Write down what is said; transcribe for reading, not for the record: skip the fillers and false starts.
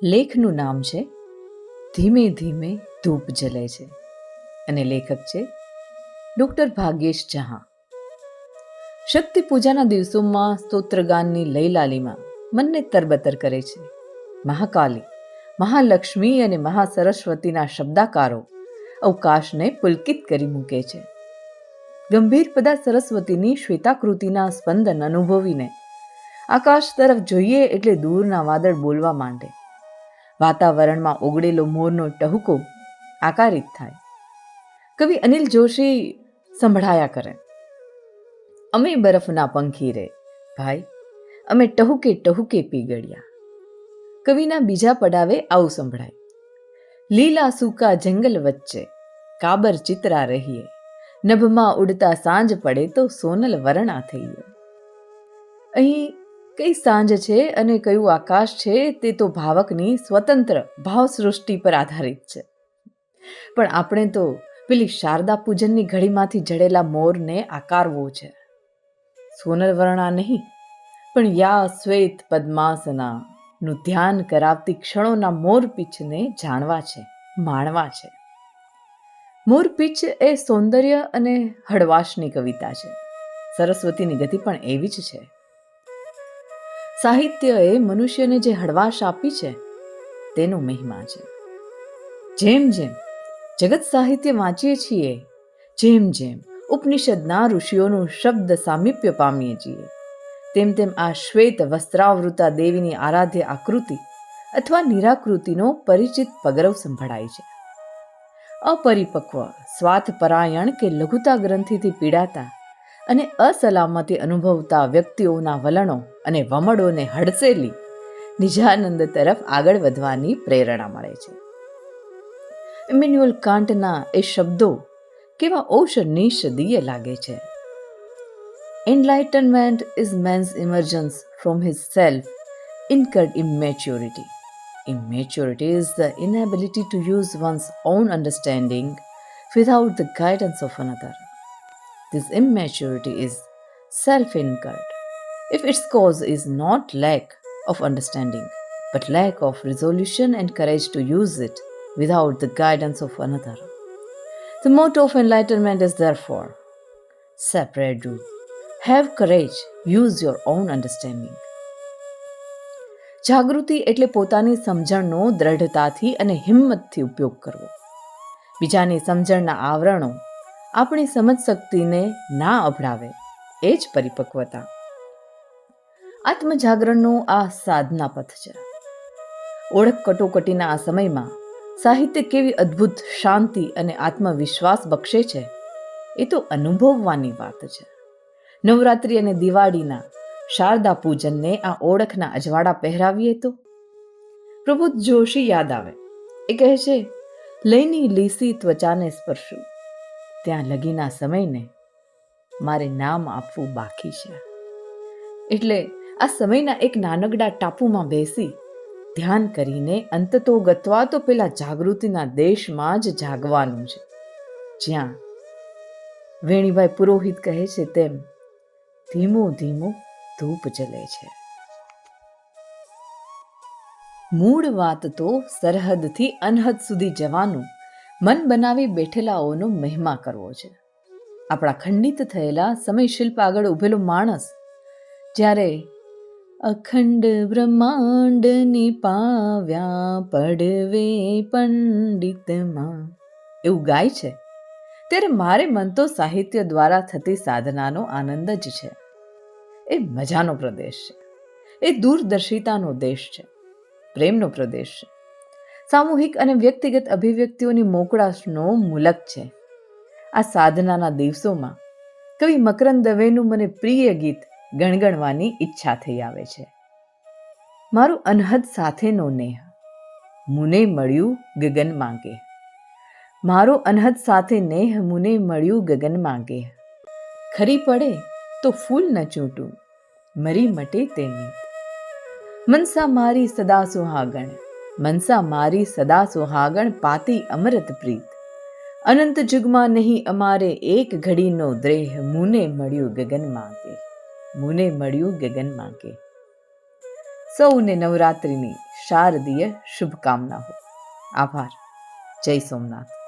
લેખનું નામ છે ધીમે ધીમે ધૂપ જલે છે અને લેખક છે ડૉક્ટર ભાગ્યેશ જહાં. શક્તિ પૂજાના દિવસોમાં સ્તોત્રગાનની લયલાલીમાં મનને તરબતર કરે છે. મહાકાલી, મહાલક્ષ્મી અને મહાસરસ્વતીના શબ્દાકારો અવકાશને પુલકિત કરી મૂકે છે. ગંભીર પદા સરસ્વતીની શ્વેતાકૃતિના સ્પંદન અનુભવીને આકાશ તરફ જોઈએ એટલે દૂરના વાદળ બોલવા માંડે. વાતાવરણમાં ઓગળેલો મોરનો ટહુકો આકારિત થાય. કવિ અનિલ જોશી સંભળાયા કરે, અમે બરફના પંખી રે ભાઈ, અમે ટહુકે ટહુકે પીગળ્યા. કવિના બીજા પડાવે આવું સંભળાય, લીલા સૂકા જંગલ વચ્ચે કાબર ચિત્રા રહીએ, નભમાં ઉડતા સાંજ પડે તો સોનલ વર્ણા થઈએ. અહીં કઈ સાંજ છે અને કયું આકાશ છે તે તો ભાવકની સ્વતંત્ર ભાવ સૃષ્ટિ પર આધારિત છે. પણ આપણે તો પેલી શારદા પૂજનની ઘડીમાંથી જડેલા મોરને આકારવો છે. સોનલ વર્ણા નહીં, પણ યા શ્વેત પદ્માસના નું ધ્યાન કરાવતી ક્ષણોના મોરપીંછને જાણવા છે, માણવા છે. મોરપીંછ એ સૌંદર્ય અને હળવાશની કવિતા છે. સરસ્વતીની ગતિ પણ એવી જ છે. સાહિત્યએ મનુષ્યને જે હળવાશ આપી છે તેનો મહિમા છે. જેમ જેમ જગત સાહિત્ય વાંચીએ છીએ, જેમ જેમ ઉપનિષદના ઋષિઓનું શબ્દ સામીપ્ય પામીએ છીએ, તેમ તેમ આ શ્વેત વસ્ત્રાવૃતા દેવીની આરાધ્ય આકૃતિ અથવા નિરાકૃતિનો પરિચિત પગરવ સંભળાય છે. અપરિપક્વ, સ્વાર્થપરાયણ કે લઘુતા ગ્રંથિથી પીડાતા અને અસલામતી અનુભવતા વ્યક્તિઓના વલણો અને વમળોને હડસેલી નિજાનંદ તરફ આગળ વધવાની પ્રેરણા મળે છે. ઇમેન્યુઅલ કાન્ટના એ શબ્દો કેવા ઔષધીય લાગે છે. Enlightenment is man's emergence from his self-incurred immaturity. Immaturity is the inability to use one's own understanding without the guidance of another. This immaturity is self-incurred if its cause is not lack of understanding, but lack of resolution and courage to use it without the guidance of another. The motto of enlightenment is therefore, separate do, have courage, use your own understanding. જાગૃતિ એટલે પોતાની સમજણનો દ્રઢતાથી અને હિંમતથી ઉપયોગ કરવો. બીજાની સમજણના આવરણો આપણી સમજ શક્તિને ના અભડાવે, એ જ પરિપક્વતા. આત્મજાગરણનો આ સાધના પથ છે. ઓળખ કટોકટીના આ સમયમાં સાહિત્ય કેવી અદ્ભુત શાંતિ અને આત્મવિશ્વાસ બક્ષે છે એ તો અનુભવવાની વાત છે. નવરાત્રિ અને દિવાળીના શારદા પૂજનને આ ઓળખના અજવાળા પહેરાવીએ તો પ્રબોધ જોશી યાદ આવે. એ કહે છે, લઈની લીસી ત્વચાને સ્પર્શું ત્યાં લગીના સમયને મારે નામ આપવું બાકી છે. એટલે આ સમયના એક નાનકડા ટાપુમાં બેસી ધ્યાન કરીને અંતતો ગત્વા તો પેલા જાગૃતિના દેશમાં જ જાગવાનું છે, જ્યાં વેણીભાઈ પુરોહિત કહે છે તેમ ધીમો ધીમો ધૂપ જલે છે. મૂળ વાત તો સરહદથી અનહદ સુધી જવાનું મન બનાવી બેઠેલાઓનો મહિમા કરવો છે. આપણા ખંડિત થયેલા સમય શિલ્પ આગળ ઉભેલો માણસ જ્યારે અખંડ બ્રહ્માંડને પાવ્યા પડવે પંડિતમાં એવું ગાય છે, ત્યારે મારે મન તો સાહિત્ય દ્વારા થતી સાધનાનો આનંદ જ છે. એ મજાનો પ્રદેશ છે, એ દૂરદર્શિતાનો દેશ છે, પ્રેમનો પ્રદેશ છે, સામૂહિક અને વ્યક્તિગત અભિવ્યક્તિઓની મોકળાશનો મુલક છે. આ સાધનાના દિવસોમાં કવિ મકરંદ દવેનું મને પ્રિય ગીત ગણગણવાની ઈચ્છા થઈ આવે છે. મારું અનહદ સાથેનો નેહ મુને મળ્યું ગગન માંગે, મારો અનહદ સાથે નેહ મુને મળ્યું ગગન માંગે, ખરી પડે તો ફૂલ ન ચૂંટું, મરી મટે તેની મનસા મારી સદા સુહાગણ, મનસા મારી સદા સુહાગણ પાતી અમૃત પ્રીત, અનંત જુગમાં નહીં અમારે એક ઘડીનો દ્રેહ, મુને મળ્યું ગગન માંગે, મુને મળ્યું ગગન માંગે. સૌને નવરાત્રિની શારદીય શુભકામનાઓ. આભાર. જય સોમનાથ.